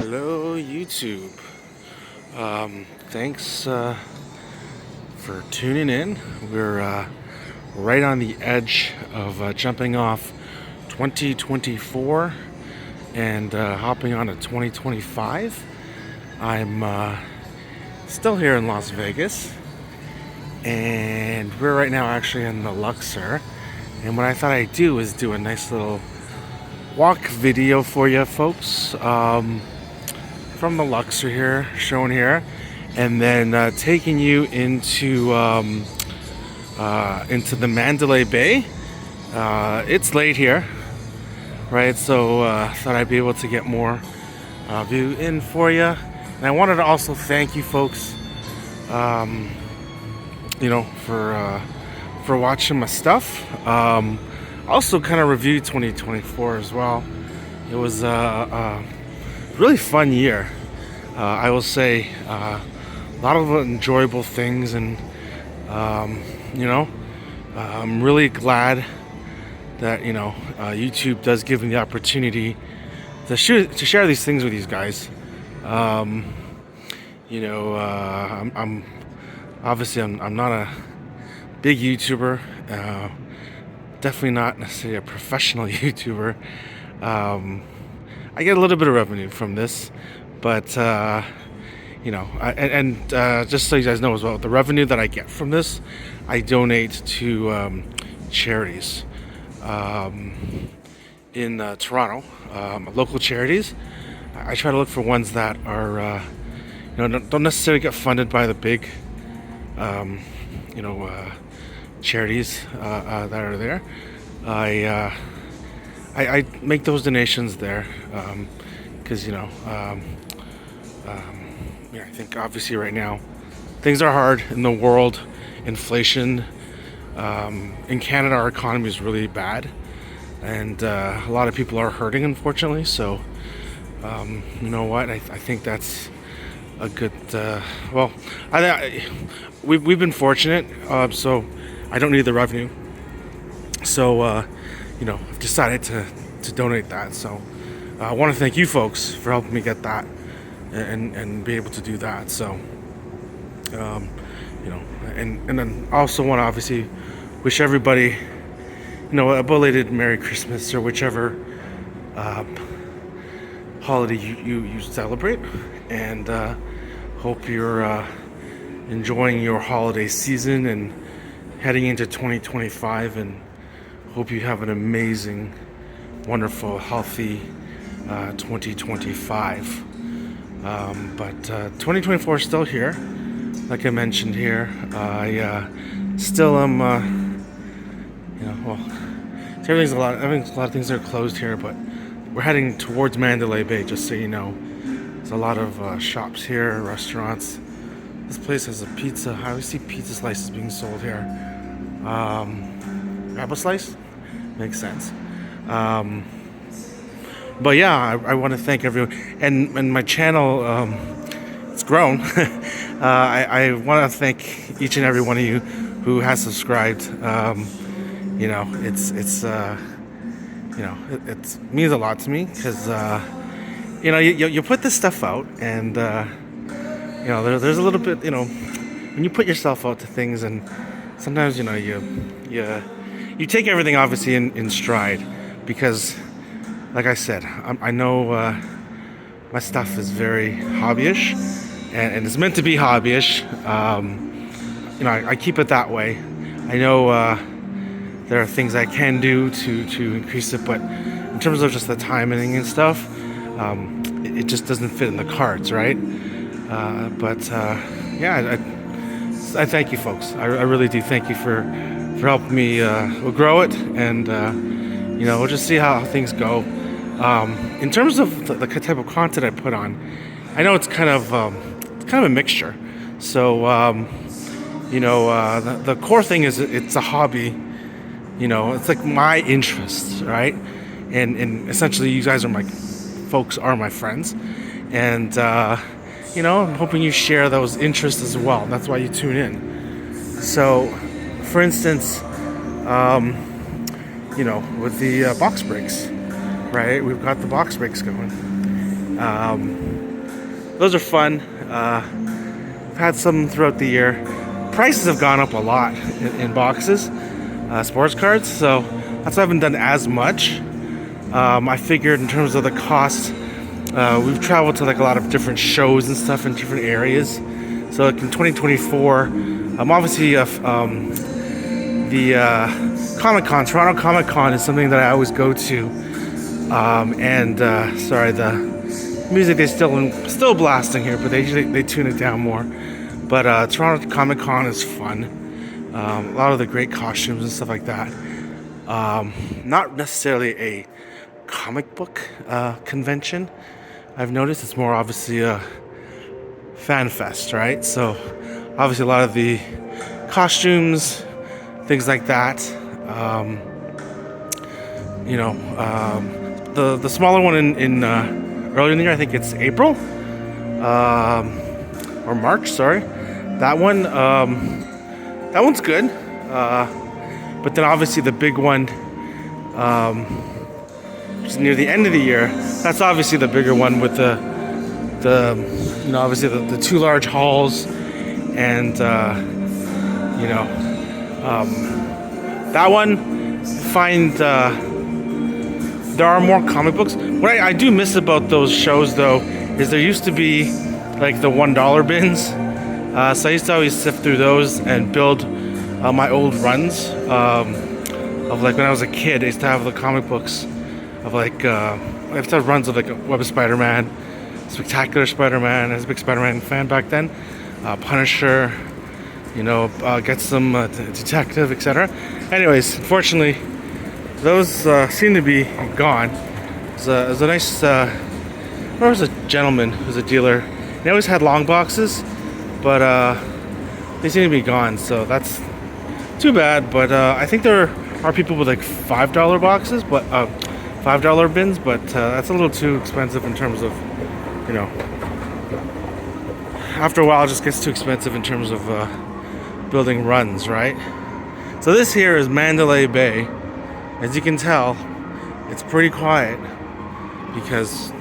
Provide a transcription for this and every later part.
Hello, YouTube. Thanks for tuning in. We're right on the edge of jumping off 2024 and hopping on to 2025. I'm still here in Las Vegas, and we're right now actually in the Luxor. And what I thought I'd do is do a nice little walk video for you folks. From the Luxor here, shown here, and then taking you into the Mandalay Bay. It's late here, right? So thought I'd be able to get more view in for you. And I wanted to also thank you folks, for watching my stuff. Also, kind of review 2024 as well. It was really fun year. I will say a lot of enjoyable things, and I'm really glad that YouTube does give me the opportunity to share these things with you guys. I'm obviously I'm not a big YouTuber, definitely not necessarily a professional YouTuber. I get a little bit of revenue from this, but just so you guys know as well, the revenue that I get from this, I donate to charities in Toronto, local charities. I try to look for ones that are, don't necessarily get funded by the big, charities that are there. I make those donations there because I think obviously right now things are hard in the world. Inflation in Canada, our economy is really bad, and a lot of people are hurting, unfortunately. So you know what? I think that's a good. We've been fortunate, so I don't need the revenue. So I've decided to donate that. So I want to thank you folks for helping me get that and be able to do that. So and then also want to obviously wish everybody a belated Merry Christmas, or whichever holiday you celebrate, and hope you're enjoying your holiday season and heading into 2025, and hope you have an amazing, wonderful, healthy 2025. But 2024 is still here. Like I mentioned here, I still am, everything's a lot of things are closed here, but we're heading towards Mandalay Bay, just so you know. There's a lot of shops here, restaurants. This place has a pizza. I always see pizza slices being sold here. Grab a slice? Makes sense. But yeah, I want to thank everyone, and my channel, it's grown. I want to thank each and every one of you who has subscribed. It means a lot to me, because you put this stuff out, and there's a little bit, when you put yourself out to things, and sometimes you take everything obviously in stride, because like I said, I know my stuff is very hobbyish, and it's meant to be hobbyish. I keep it that way. I know there are things I can do to increase it, but in terms of just the timing and stuff, it just doesn't fit in the cards, right? I thank you folks. I really do thank you for helping me grow it, and we'll just see how things go. In terms of the type of content I put on, I know it's kind of a mixture. So the core thing is it's a hobby. It's like my interests, right? And essentially, you guys are my friends, and I'm hoping you share those interests as well. That's why you tune in. So, for instance, with the box breaks, right? We've got the box breaks going, Those are fun. I've had some throughout the year. Prices have gone up a lot in boxes, sports cards, so that's why I haven't done as much. I figured in terms of the cost, we've traveled to like a lot of different shows and stuff in different areas. So like in 2024, obviously the Comic-Con, Toronto Comic-Con is something that I always go to. Sorry, the music is still blasting here, but they tune it down more. But Toronto Comic-Con is fun. A lot of the great costumes and stuff like that. Not necessarily a comic book convention. I've noticed it's more obviously a fan fest, right? So obviously a lot of the costumes, things like that. The smaller one in earlier in the year, I think it's April or March. Sorry, that one's good. But then obviously the big one, just near the end of the year, that's obviously the bigger one with obviously the two large halls and that one, find there are more comic books. What I do miss about those shows though is there used to be like the $1 bins. So I used to always sift through those and build my old runs of like when I was a kid. I used to have the comic books of like I used to have runs of like Web of Spider-Man, Spectacular Spider-Man. I was a big Spider-Man fan back then. Punisher, get some Detective, etc. Anyways, unfortunately, those seem to be gone. It was a nice, there was a gentleman who was a dealer. He always had long boxes, but they seem to be gone, so that's too bad. But I think there are people with like $5 boxes, but $5 bins, but that's a little too expensive in terms of, after a while it just gets too expensive in terms of building runs, right? So this here is Mandalay Bay. As you can tell, it's pretty quiet because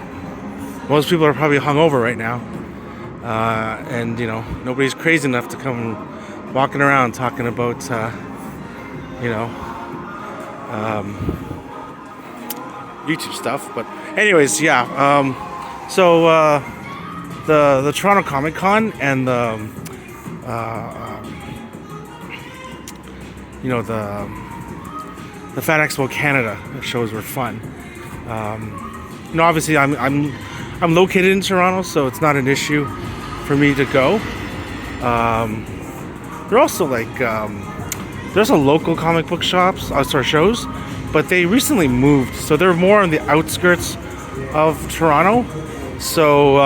most people are probably hungover right now, and nobody's crazy enough to come walking around talking about YouTube stuff. But anyways, yeah. So the Toronto Comic Con and the Fan Expo Canada shows were fun. Obviously I'm located in Toronto, so it's not an issue for me to go. They're also like there's a local comic book shows, but they recently moved, so they're more on the outskirts of Toronto. So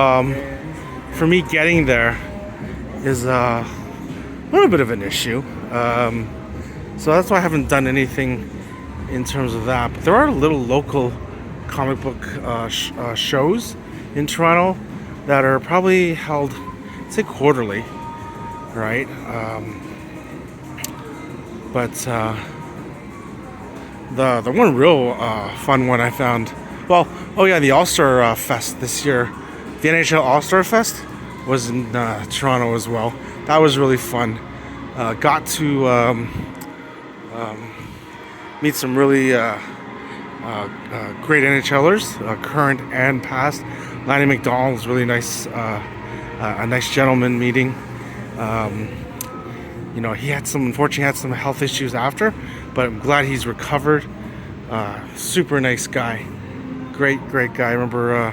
for me getting there is a little bit of an issue. So that's why I haven't done anything in terms of that. But there are little local comic book shows in Toronto that are probably held, say, quarterly, right? But the one real fun one I found, the All-Star Fest this year, the NHL All-Star Fest was in Toronto as well. That was really fun. Got to meet some really great NHLers, current and past. Lanny McDonald was really nice, a nice gentleman meeting. He unfortunately had some health issues after, but I'm glad he's recovered. Super nice guy, great guy. I remember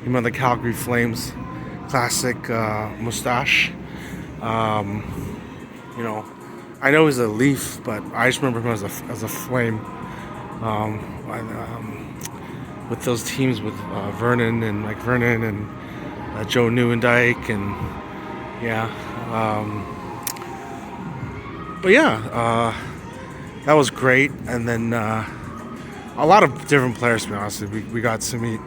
him on the Calgary Flames, classic mustache. I know he's a Leaf, but I just remember him as a Flame. With those teams with Vernon and Joe Nieuwendyk and that was great. And then a lot of different players, to be honest. We got to meet.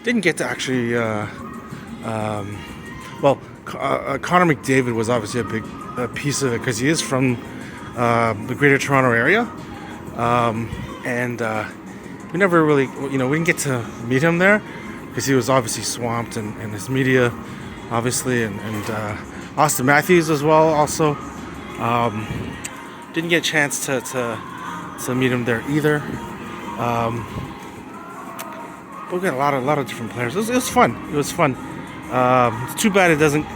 Didn't get to actually. Connor McDavid was obviously a big piece of it because he is from the Greater Toronto area, and we never really, we didn't get to meet him there because he was obviously swamped and his media, obviously, and Austin Matthews as well. Also, didn't get a chance to meet him there either. But we got a lot of different players. It was fun. It was fun. It's too bad it doesn't,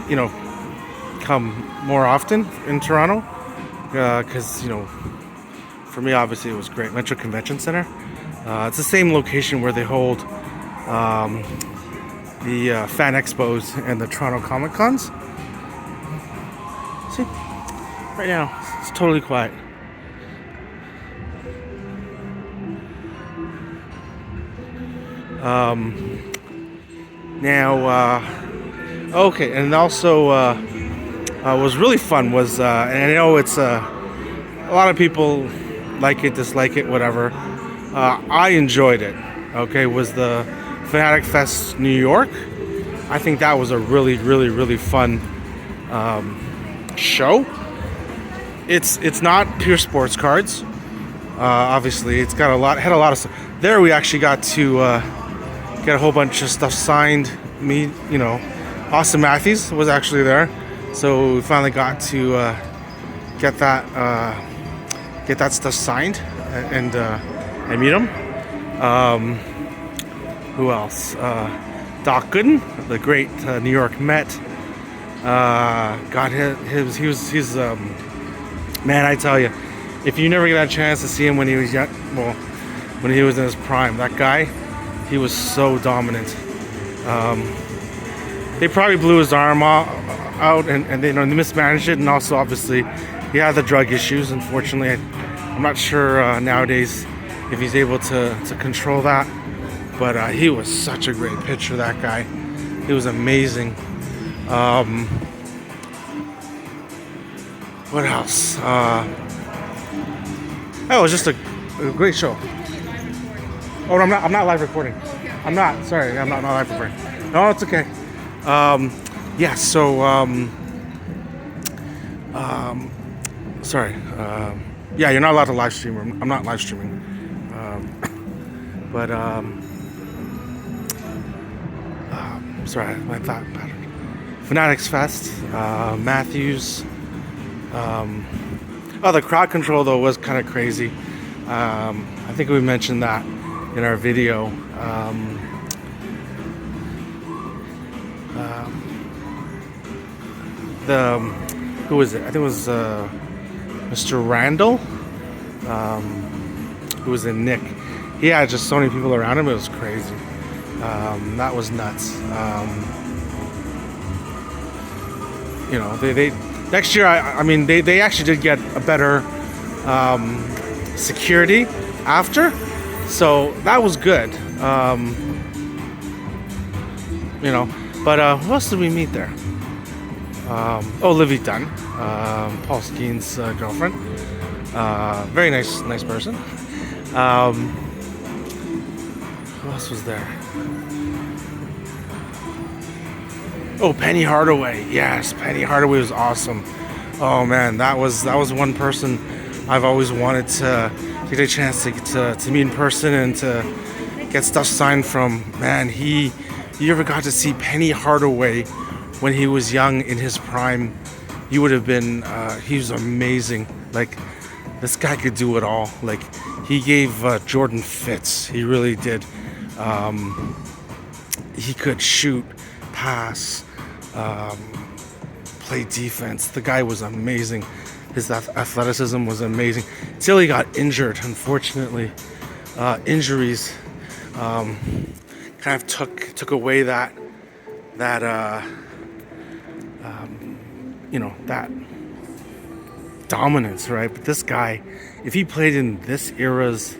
come more often in Toronto, because for me, obviously, it was great. Metro Convention Center. It's the same location where they hold the fan expos and the Toronto Comic Cons. See, right now it's totally quiet. Okay, and also was really fun was, and I know it's a lot of people like it, dislike it, whatever. I enjoyed it. Okay, was the Fanatic Fest New York. I think that was a really, really, really fun show. It's not pure sports cards. Obviously, it's got had a lot of stuff. There, we actually got to get a whole bunch of stuff signed. Austin Matthews was actually there, so we finally got to get that stuff signed and meet him. Who else? Doc Gooden, the great New York Met. He's man, I tell you, if you never get a chance to see him when he was young, well, when he was in his prime, that guy, he was so dominant. They probably blew his arm out and they mismanaged it, and also obviously he had the drug issues. Unfortunately, I'm not sure nowadays if he's able to control that, but he was such a great pitcher, that guy. He was amazing. What else? It was just a great show. Oh, no, I'm not live recording. I'm not. Sorry, I'm not live recording. No, it's okay. Yeah. So, sorry. Yeah, you're not allowed to live stream. I'm not live streaming. But sorry, my thought pattern. Fanatics Fest, Matthews. The crowd control though was kind of crazy. I think we mentioned that in our video. Who was it? I think it was Mr. Randall, who was in Nick. He had just so many people around him. It was crazy. That was nuts. They next year. I mean, they actually did get a better security after, so that was good. But who else did we meet there? Livy Dunn, Paul Skeen's girlfriend. Very nice person. Who else was there? Oh, Penny Hardaway. Yes, Penny Hardaway was awesome. Oh man, that was one person I've always wanted to get a chance to meet in person and to get stuff signed from. Man, you ever got to see Penny Hardaway when he was young in his prime? He would have been. He was amazing. Like, this guy could do it all. Like, he gave Jordan fits. He really did. He could shoot, pass, play defense. The guy was amazing. His athleticism was amazing. Till he got injured, unfortunately. Injuries kind of took away that dominance, right? But this guy, if he played in this era's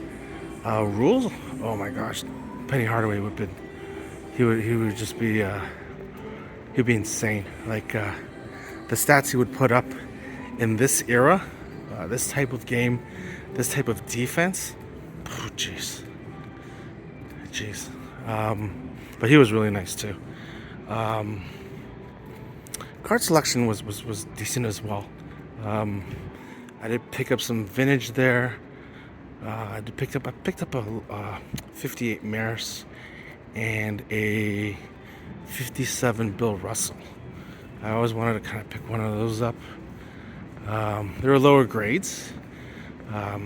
rules, oh my gosh, Penny Hardaway he would just be he'd be insane. Like the stats he would put up in this era, this type of game, this type of defense. Oh, jeez. But he was really nice too. Card selection was decent as well. I did pick up some vintage there. I picked up a 58 Maris and a 57 Bill Russell. I always wanted to kind of pick one of those up. They were lower grades. I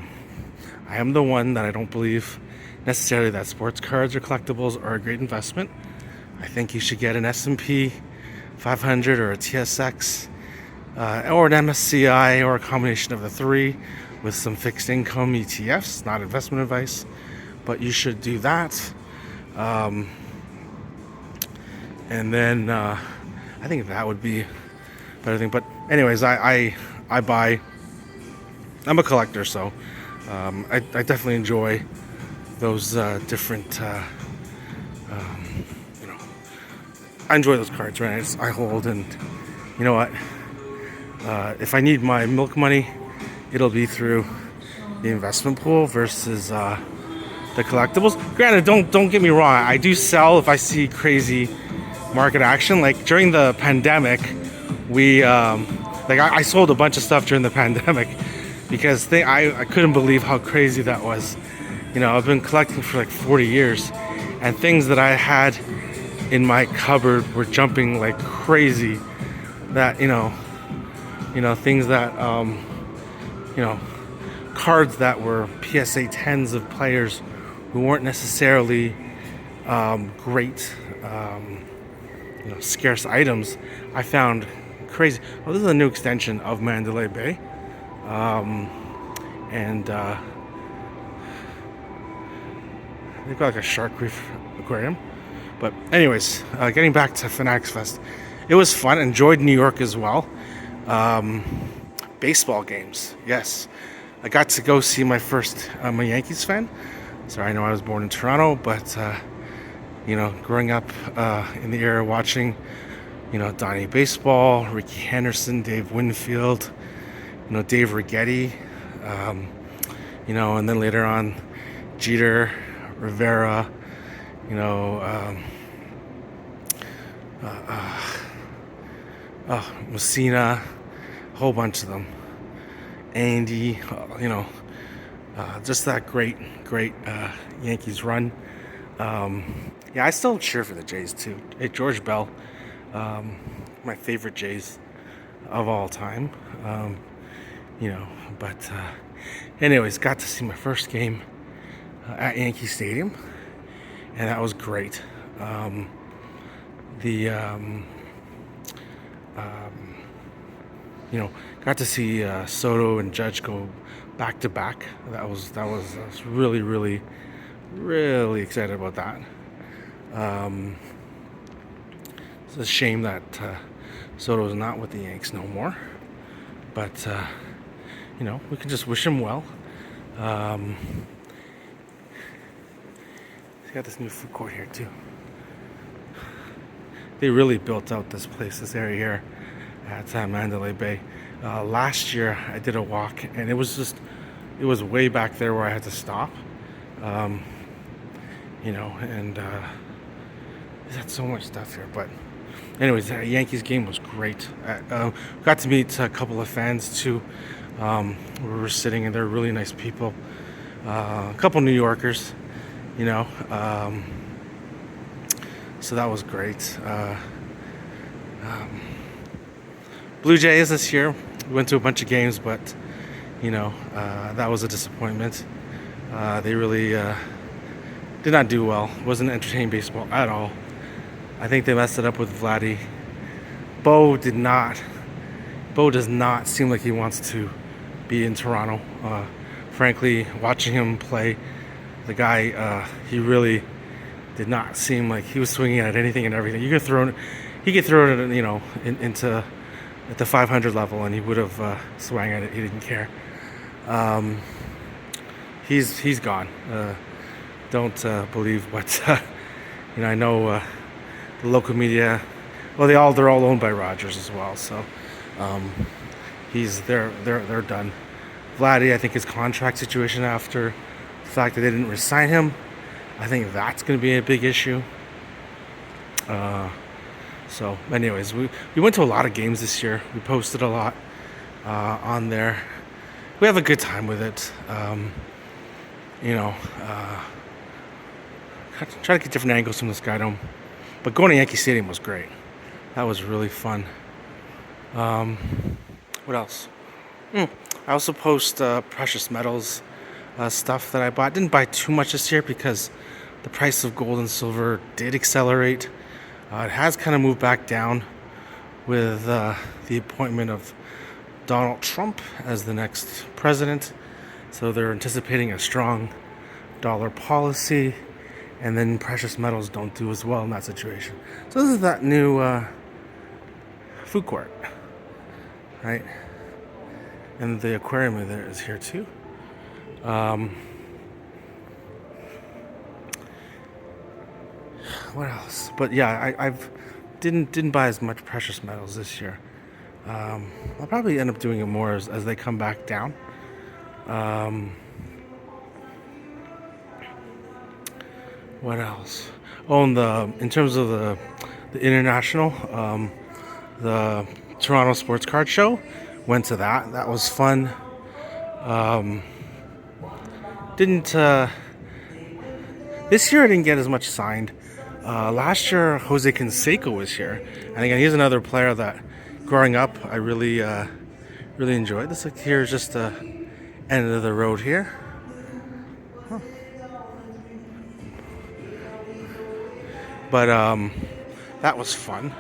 am the one that I don't believe necessarily that sports cards or collectibles are a great investment. I think you should get an S&P 500 or a TSX or an MSCI or a combination of the three with some fixed income ETFs, not investment advice, but you should do that. And then I think that would be a better thing. But anyways, I buy. I'm a collector, so I definitely enjoy those different. You know, I enjoy those cards, right? I hold, and you know what? If I need my milk money, it'll be through the investment pool versus the collectibles. Granted, don't get me wrong. I do sell if I see crazy market action. Like during the pandemic, we I sold a bunch of stuff during the pandemic because I couldn't believe how crazy that was. You know, I've been collecting for like 40 years, and things that I had in my cupboard were jumping like crazy. That you know things that cards that were PSA 10s of players who weren't necessarily great, scarce items. I found crazy. Well, this is a new extension of Mandalay Bay, and they've got like a shark reef aquarium. But anyways, getting back to Fanatics Fest, it was fun. Enjoyed New York as well. Baseball games, yes. I got to go see my first. I'm a Yankees fan. Sorry, I know I was born in Toronto, but growing up in the era watching, Donnie Baseball, Ricky Henderson, Dave Winfield, Dave Righetti, and then later on, Jeter, Rivera, Messina, a whole bunch of them. Andy, just that great Yankees run. Yeah, I still cheer for the Jays too. Hey, George Bell, my favorite Jays of all time. But anyways, got to see my first game at Yankee Stadium, and that was great. Got to see Soto and Judge go back to back. I was really, really, really excited about that. It's a shame that Soto is not with the Yanks no more, but we can just wish him well. He's got this new food court here too. They really built out this place, this area here at Mandalay Bay. Last year I did a walk, and it was way back there where I had to stop. And there's had so much stuff here. But anyways, the Yankees game was great. Got to meet a couple of fans too. We were sitting, and they're really nice people. A couple New Yorkers, so that was great. Blue Jays this year. We went to a bunch of games, but that was a disappointment. They really did not do well. Wasn't entertaining baseball at all. I think they messed it up with Vladdy. Bo does not seem like he wants to be in Toronto. Frankly, watching him play, the guy, he really did not seem like he was swinging at anything and everything. He could throw it, into at the 500 level, and he would have swung at it. He didn't care. He's gone. Don't believe what I know. The local media, well, they're all owned by Rogers as well. So they're done. Vladdy, I think his contract situation after the fact that they didn't re-sign him, I think that's going to be a big issue. So anyways, we went to a lot of games this year. We posted a lot on there. We have a good time with it. You know, try to get different angles from the Sky Dome. But going to Yankee Stadium was great. That was really fun. What else? I also post precious metals stuff that I bought. Didn't buy too much this year because the price of gold and silver did accelerate. It has kind of moved back down with the appointment of Donald Trump as the next president. So they're anticipating a strong dollar policy, and then precious metals don't do as well in that situation. So this is that new food court, right? And the aquarium there is here too. What else? But yeah, I've didn't buy as much precious metals this year. I'll probably end up doing it more as they come back down. What else? Oh, and in terms of the international, the Toronto Sports Card Show, went to that. That was fun. Didn't This year I didn't get as much signed. Last year Jose Canseco was here, and again he's another player that, growing up, I really enjoyed. This here is just the end of the road here. But that was fun.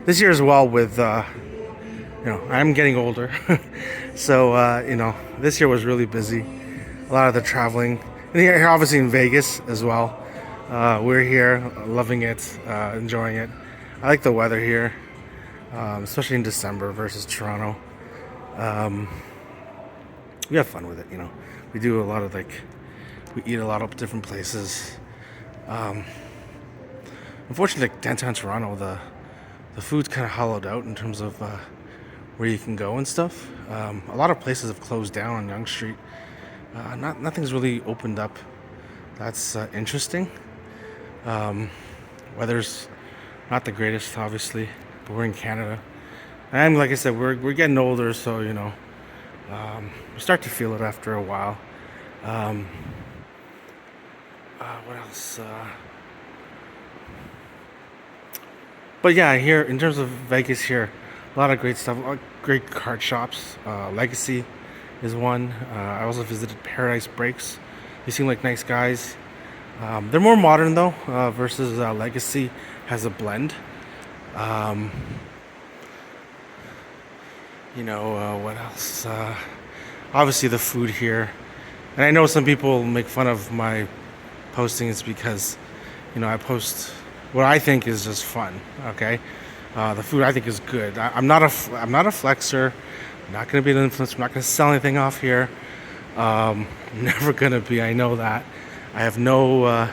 This year as well with I'm getting older, so this year was really busy. A lot of the traveling, and here obviously in Vegas as well. We're here, loving it, enjoying it. I like the weather here, especially in December versus Toronto. We have fun with it. We do a lot of we eat a lot of different places. Unfortunately, downtown Toronto, the food's kind of hollowed out in terms of where you can go and stuff. A lot of places have closed down on Yonge Street. Nothing's really opened up. That's interesting. Weather's not the greatest, obviously, but we're in Canada. And like I said, we're getting older, so we start to feel it after a while. What else? But yeah, here in terms of Vegas, here a lot of great stuff, a lot of great card shops. Legacy is one. I also visited Paradise Breaks. They seem like nice guys. They're more modern though, versus Legacy has a blend. What else? Obviously the food here, and I know some people make fun of my postings because I post what I think is just fun. Okay, the food I think is good. I'm not a flexer. I'm not going to be an influencer. I'm not going to sell anything off here. Never going to be. I know that. I have no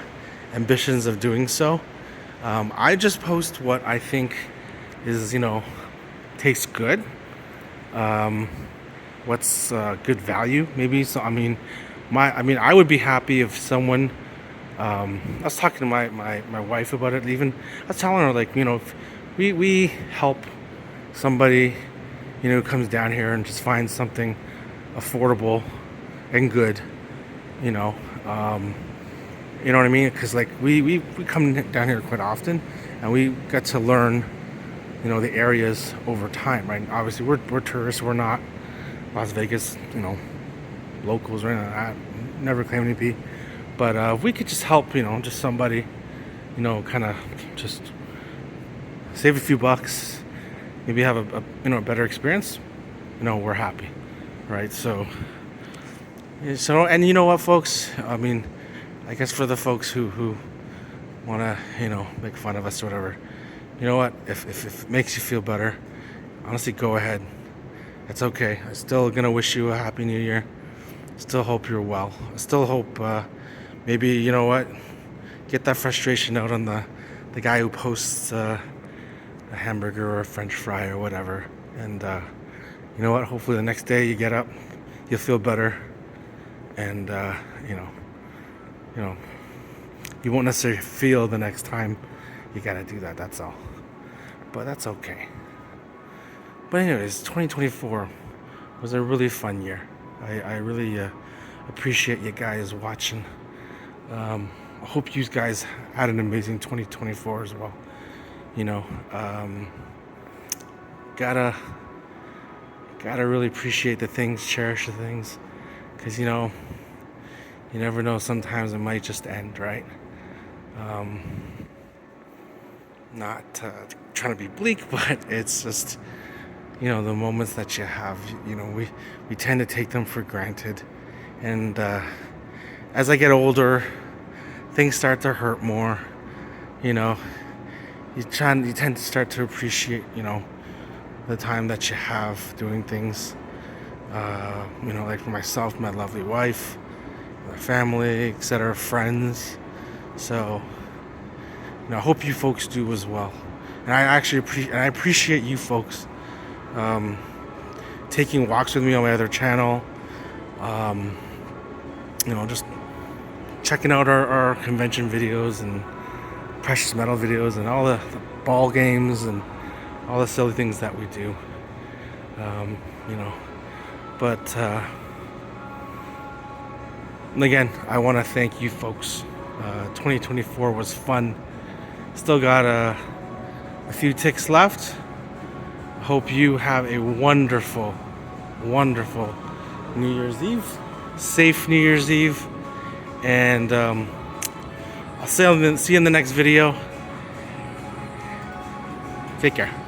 ambitions of doing so. I just post what I think is tastes good. What's good value maybe. So I would be happy if someone. I was talking to my wife about it. Even I was telling her if we help somebody who comes down here and just finds something affordable and good, you know what I mean? Because we come down here quite often, and we get to learn the areas over time, right? Obviously we're tourists. We're not Las Vegas locals or anything like that. Never claim to be. But if we could just help, just somebody, kind of just save a few bucks, maybe have a better experience, we're happy, right? So, and you know what, folks? I guess for the folks who want to, make fun of us or whatever, you know what? If it makes you feel better, honestly, go ahead. It's okay. I'm still gonna wish you a happy new year. Still hope you're well. I still hope maybe get that frustration out on the guy who posts a hamburger or a French fry or whatever. And hopefully the next day you get up, you'll feel better, and you won't necessarily feel the next time you gotta do that. That's all. But that's okay. But anyways, 2024 was a really fun year. I really appreciate you guys watching. I hope you guys had an amazing 2024 as well. You know, gotta really appreciate the things, cherish the things, because you know, you never know. Sometimes it might just end, right? Not trying to be bleak, but it's just, you know, the moments that you have. You know, we tend to take them for granted, and as I get older, things start to hurt more. You know, you tend to start to appreciate, you know, the time that you have doing things. You know, like for myself, my lovely wife, my family, etc., friends. So, you know, I hope you folks do as well. And I actually appreciate you folks taking walks with me on my other channel. You know, just checking out our convention videos and precious metal videos and all the ball games and all the silly things that we do. You know, but again, I want to thank you folks. 2024 was fun. Still got a few ticks left. Hope you have a wonderful, wonderful New Year's Eve. Safe New Year's Eve. And I'll see you in the next video. Take care.